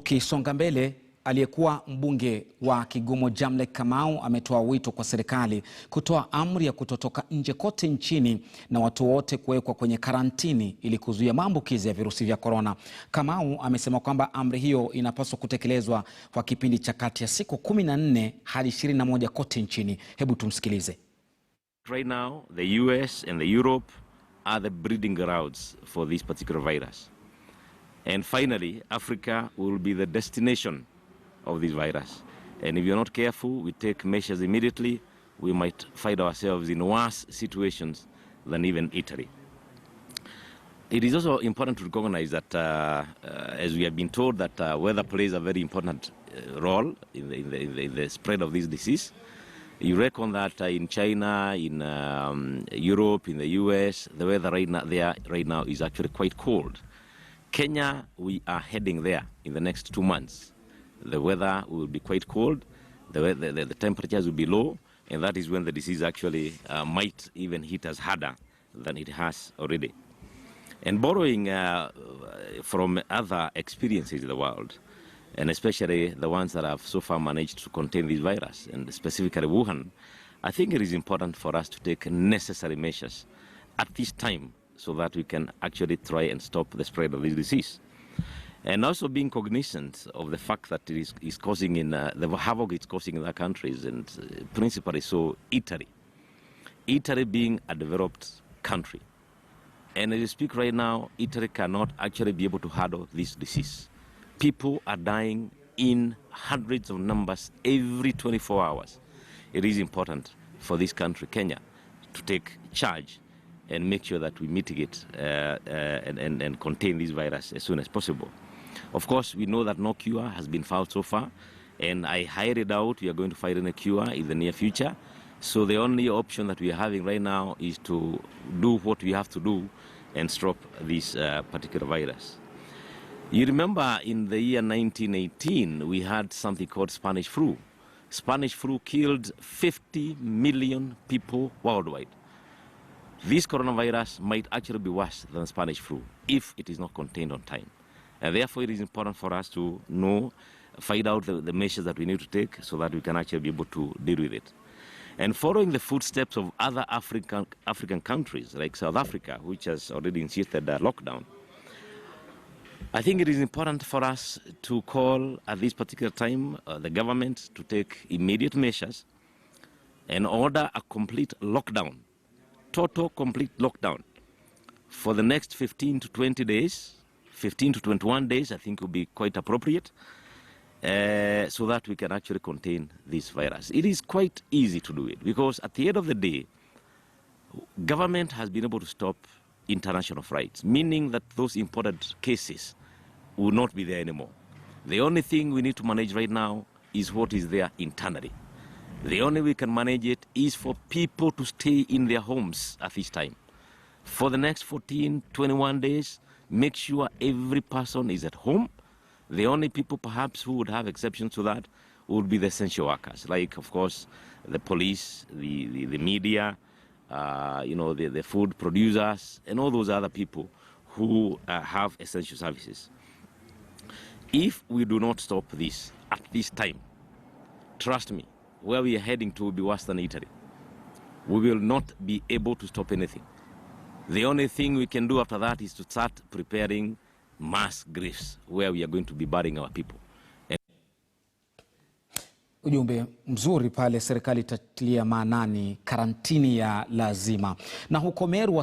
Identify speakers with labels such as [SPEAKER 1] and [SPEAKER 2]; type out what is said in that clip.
[SPEAKER 1] Tukisonga mbele, aliyekuwa mbunge wa Kigumo Kamau ametoa wito kwa serikali kutoa amri ya kutotoka nje kote nchini na watu wote kuwekwa kwenye karantini ili kuzuia maambukizi ya virusi vya korona. Kamau amesema kwamba amri hiyo inapaswa kutekelezwa kwa kipindi cha kati ya siku 14 hadi 21 kote nchini. Hebu tumsikilize.
[SPEAKER 2] Right now, the US and the Europe are the breeding grounds for this particular virus. And finally, Africa will be the destination of this virus. And if you're not careful, we take measures immediately, we might find ourselves in worse situations than even Italy. It is also important to recognize that, as we have been told, that weather plays a very important role in the spread of this disease. You reckon that in China, in Europe, in the US, the weather right now is actually quite cold. Kenya, we are heading there in the next 2 months. The weather will be quite cold, the temperatures will be low, and that is when the disease actually might even hit us harder than it has already. And borrowing from other experiences in the world, and especially the ones that have so far managed to contain this virus, and specifically Wuhan, I think it is important for us to take necessary measures at this time so that we can actually try and stop the spread of this disease. And also being cognizant of the fact that it is causing the havoc it's causing in other countries, and principally so Italy. Italy being a developed country. And as we speak right now, Italy cannot actually be able to handle this disease. People are dying in hundreds of numbers every 24 hours. It is important for this country, Kenya, to take charge and make sure that we mitigate and contain this virus as soon as possible. Of course, we know that no cure has been found so far, and I highly doubt we are going to find a cure in the near future. So the only option that we are having right now is to do what we have to do and stop this particular virus. You remember in the year 1918, we had something called Spanish flu. Spanish flu killed 50 million people worldwide. This coronavirus might actually be worse than Spanish flu if it is not contained on time. And therefore, it is important for us to find out the measures that we need to take so that we can actually be able to deal with it. And following the footsteps of other African countries like South Africa, which has already initiated a lockdown, I think it is important for us to call at this particular time the government to take immediate measures and order a complete lockdown, total complete lockdown for the next 15 to 20 days, 15 to 21 days, I think will be quite appropriate, so that we can actually contain this virus. It is quite easy to do it because at the end of the day, government has been able to stop international flights, meaning that those imported cases will not be there anymore. The only thing we need to manage right now is what is there internally. The only way we can manage it is for people to stay in their homes at this time. For the next 14, 21 days, make sure every person is at home. The only people perhaps who would have exceptions to that would be the essential workers, like, of course, the police, the media, the food producers, and all those other people who have essential services. If we do not stop this at this time, trust me, where we are heading to will be worse than Italy. We will not be able to stop anything. The only thing we can do after that is to start preparing mass graves where we are going to be burying our people.
[SPEAKER 1] Ujumbe mzuri pale, serikali itatilia maanani karantini ya lazima. Na huko Meru